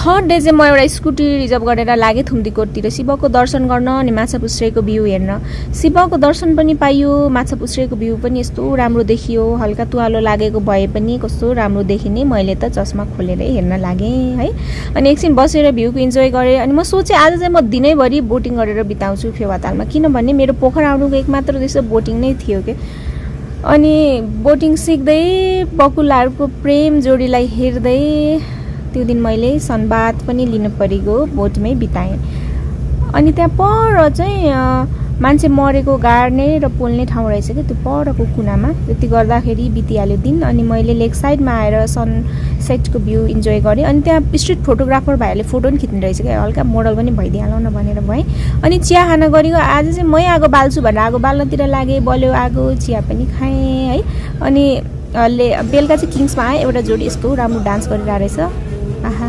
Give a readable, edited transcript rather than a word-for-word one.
Third day चाहिँ म एउटा स्कुटी रिजर्भ गरेर लागेँ थुम्दीकोटतिर शिवको दर्शन गर्न अनि माछापुच्छ्रेको भ्यू हेर्न। शिवको दर्शन पनि पाइयो, माछापुच्छ्रेको भ्यू पनि यस्तो राम्रो देखियो। हल्का तुवालो लागेको भए पनि कस्तो राम्रो देखिने। मैले त चस्मा खोलेरै हेर्न लागेँ है। अनि एकछिन बसेर भ्यूको इन्जोय गरेँ। अनि म सोचेँ आज चाहिँ म दिनैभरि बोटिङ गरेर बिताउँछु फेवातालमा, किनभने मेरो पोखरा आउनुको एकमात्र उद्देश्य बोटिङ नै थियो के। अनि बोटिङ सिक्दै बकुलाहरूको प्रेम जोडीलाई हेर्दै त्यो दिन मैले सनबाथ पनि लिनु परेको बोटमै बिताएँ। अनि त्यहाँ पर चाहिँ मान्छे मरेको गाड्ने र पोल्ने ठाउँ रहेछ कि त्यो परको कुनामा। त्यति गर्दाखेरि बितिहाल्यो दिन। अनि मैले लेक साइडमा आएर सनसेटको भ्यू इन्जोय गरेँ। अनि त्यहाँ स्ट्रिट फोटोग्राफर भाइहरूले फोटो पनि खिच्नु रहेछ क्या, हल्का मोडल पनि भइदिइहालौँ न भनेर भएँ। अनि चिया खाना गरेको आज चाहिँ मै आगो बाल्छु भनेर आगो बाल्नतिर लागेँ। बल्यो आगो, चिया पनि खाएँ है। अनि बेलुका चाहिँ किङ्समा आएँ, एउटा जोडी यस्तो राम्रो डान्स गरिरहेको रहेछ। आहा।